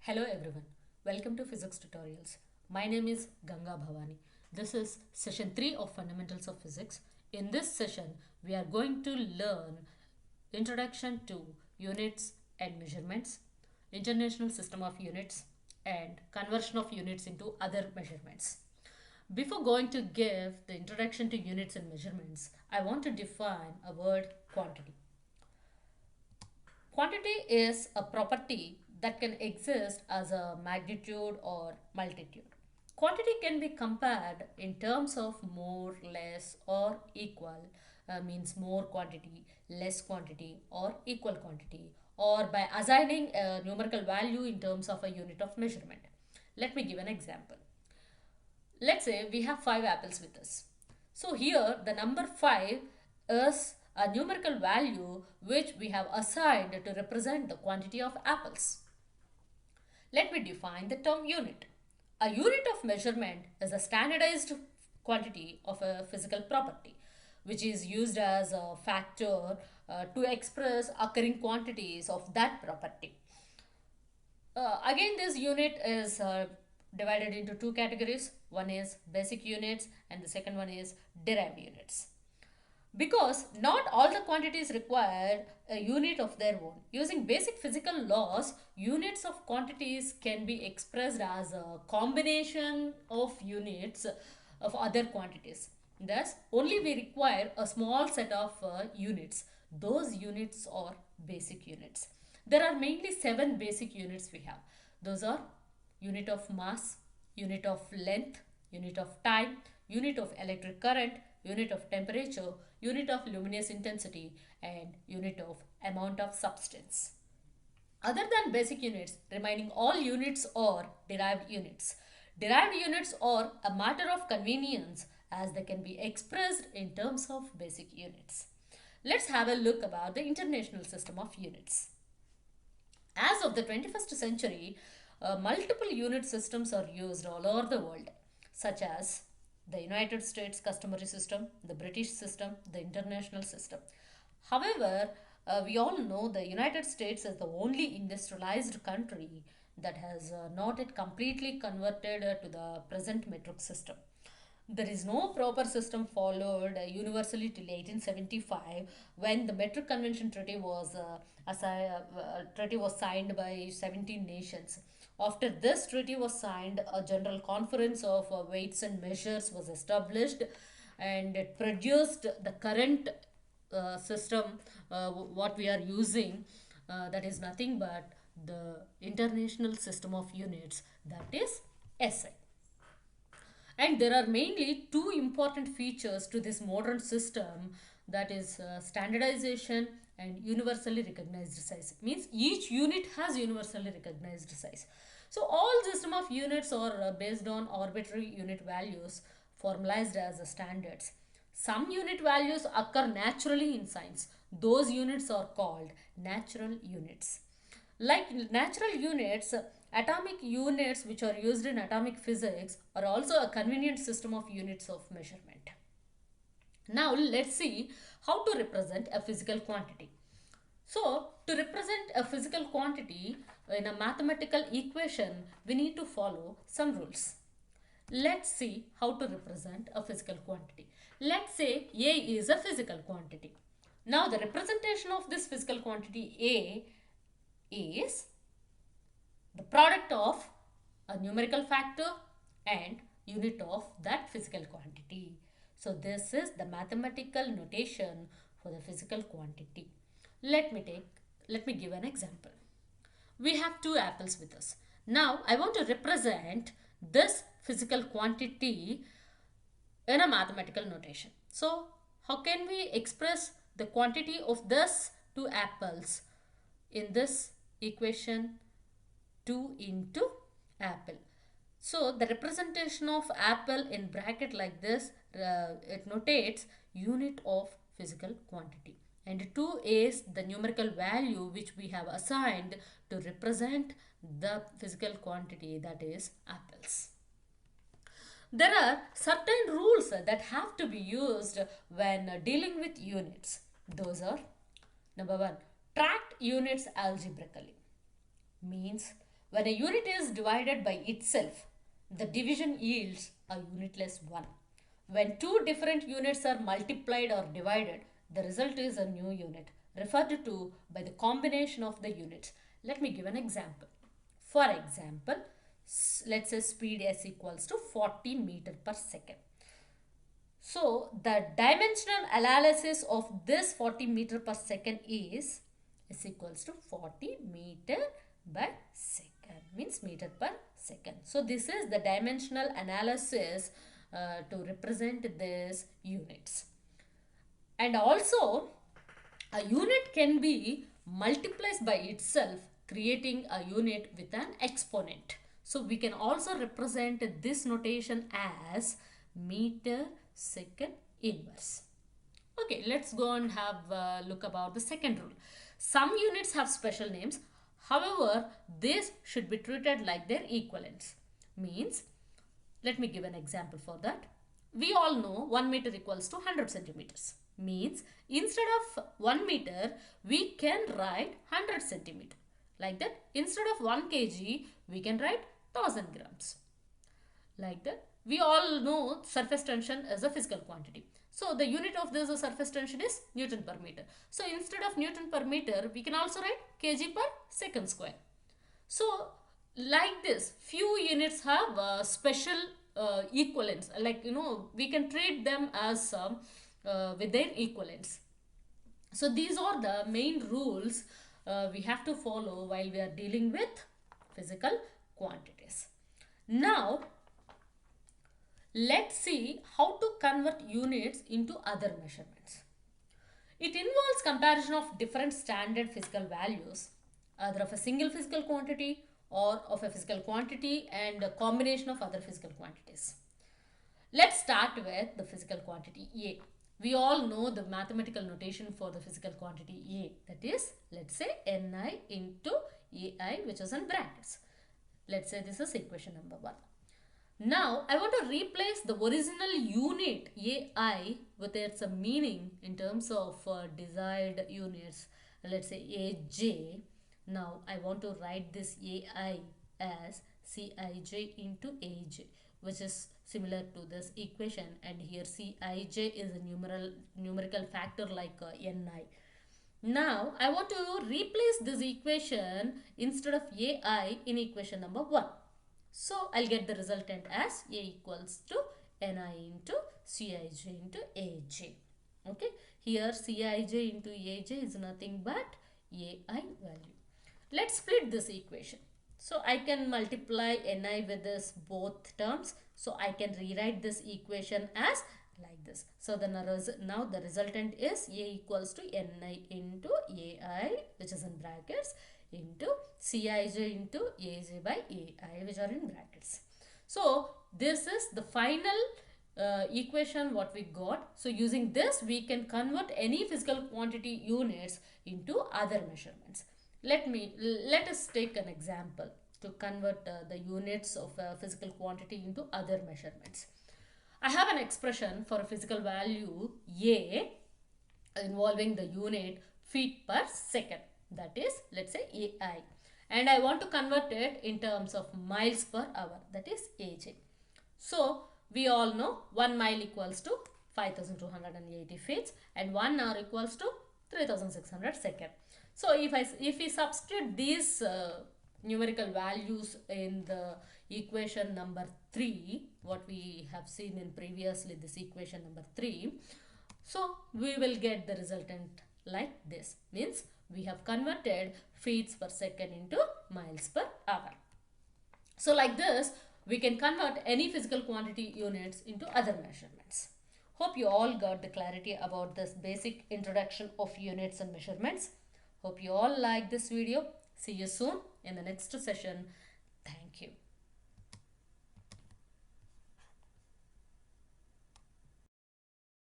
Hello everyone, welcome to Physics Tutorials. My name is Ganga Bhavani. This is session 3 of Fundamentals of Physics. In this session, we are going to learn Introduction to Units and Measurements, International System of Units, and Conversion of Units into other measurements. Before going to give the introduction to units and measurements, I want to define a word quantity. Quantity is a property that can exist as a magnitude or multitude. Quantity can be compared in terms of more, less, or equal, means more quantity, less quantity, or equal quantity, or by assigning a numerical value in terms of a unit of measurement. Let me give an example. Let's say we have 5 apples with us. So here the number 5 is a numerical value which we have assigned to represent the quantity of apples. Let me define the term unit. A unit of measurement is a standardized quantity of a physical property which is used as a factor to express occurring quantities of that property. Again, this unit is divided into two categories. One is basic units and the second one is derived units. Because not all the quantities require a unit of their own. Using basic physical laws, units of quantities can be expressed as a combination of units of other quantities. Thus, only we require a small set of units. Those units are basic units. There are mainly 7 basic units we have. Those are unit of mass, unit of length, unit of time, unit of electric current, unit of temperature, unit of luminous intensity, and unit of amount of substance. Other than basic units, remaining all units are derived units. Derived units are a matter of convenience as they can be expressed in terms of basic units. Let's have a look about the international system of units. As of the 21st century, multiple unit systems are used all over the world, such as the United States customary system, the British system, the international system. However, we all know the United States is the only industrialized country that has not yet completely converted to the present metric system. There is no proper system followed universally till 1875 when the Metric Convention treaty was signed by 17 nations. After this treaty was signed, a general conference of weights and measures was established and it produced the current system what we are using, that is nothing but the International System of Units, that is SI. And there are mainly two important features to this modern system, that is standardization and universally recognized size. Means each unit has universally recognized size. So all system of units are based on arbitrary unit values formalized as standards. Some unit values occur naturally in science. Those units are called natural units. Like natural units, atomic units which are used in atomic physics are also a convenient system of units of measurement. Now let's see how to represent a physical quantity. So to represent a physical quantity in a mathematical equation, we need to follow some rules. Let's see how to represent a physical quantity. Let's say A is a physical quantity. Now the representation of this physical quantity A is the product of a numerical factor and unit of that physical quantity. So this is the mathematical notation for the physical quantity. Let me give an example. We have 2 apples with us. Now I want to represent this physical quantity in a mathematical notation. So how can we express the quantity of this 2 apples in this equation? 2 into apple. So the representation of apple in bracket like this, it notates unit of physical quantity. And 2 is the numerical value which we have assigned to represent the physical quantity, that is apples. There are certain rules that have to be used when dealing with units. Those are: number 1, tract units algebraically. Means When a unit is divided by itself, the division yields a unitless one. When two different units are multiplied or divided, the result is a new unit, referred to by the combination of the units. Let me give an example. For example, let's say speed s equals to 40 meter per second. So the dimensional analysis of this 40 meter per second is equals to 40 meter by second, means meter per second. So this is the dimensional analysis to represent these units. And also a unit can be multiplied by itself, creating a unit with an exponent. So we can also represent this notation as meter second inverse. Okay, let's go and have a look about the second rule. Some units have special names. However, this should be treated like their equivalents. Means, let me give an example for that. We all know 1 meter equals to 100 centimeters. Means, instead of 1 meter, we can write 100 centimeter. Like that, instead of 1 kg, we can write 1000 grams. Like that, we all know surface tension is a physical quantity. So the unit of this surface tension is Newton per meter. So instead of Newton per meter, we can also write kg per second square. So like this, few units have special equivalents. Like, we can treat them as with their equivalents. So these are the main rules we have to follow while we are dealing with physical quantities. Now, let's see how to convert units into other measurements. It involves comparison of different standard physical values, either of a single physical quantity or of a physical quantity and a combination of other physical quantities. Let's start with the physical quantity A. We all know the mathematical notation for the physical quantity A. That is, let's say Ni into Ai, which is in brackets. Let's say this is equation number 1. Now, I want to replace the original unit AI with its meaning in terms of desired units. Let's say AJ. Now, I want to write this AI as Cij into AJ, which is similar to this equation. And here Cij is a numerical factor like Ni. Now, I want to replace this equation instead of AI in equation number 1. So, I'll get the resultant as A equals to Ni into Cij into Aj. Okay. Here Cij into Aj is nothing but Ai value. Let's split this equation. So, I can multiply Ni with this both terms. So, I can rewrite this equation as like this. So, now the resultant is A equals to Ni into Ai, which is in brackets, into Cij into Aj by Ai, which are in brackets. So this is the final equation what we got. So using this, we can convert any physical quantity units into other measurements. Let us take an example to convert the units of a physical quantity into other measurements. I have an expression for a physical value A involving the unit feet per second. That is, let's say AI. And I want to convert it in terms of miles per hour. That is AJ. So, we all know 1 mile equals to 5280 feet and 1 hour equals to 3600 seconds. So, if we substitute these numerical values in the equation number 3, what we have seen in previously this equation number 3, so we will get the resultant like this. Means we have converted feet per second into miles per hour. So like this, we can convert any physical quantity units into other measurements. Hope you all got the clarity about this basic introduction of units and measurements. Hope you all like this video. See you soon in the next session. Thank you.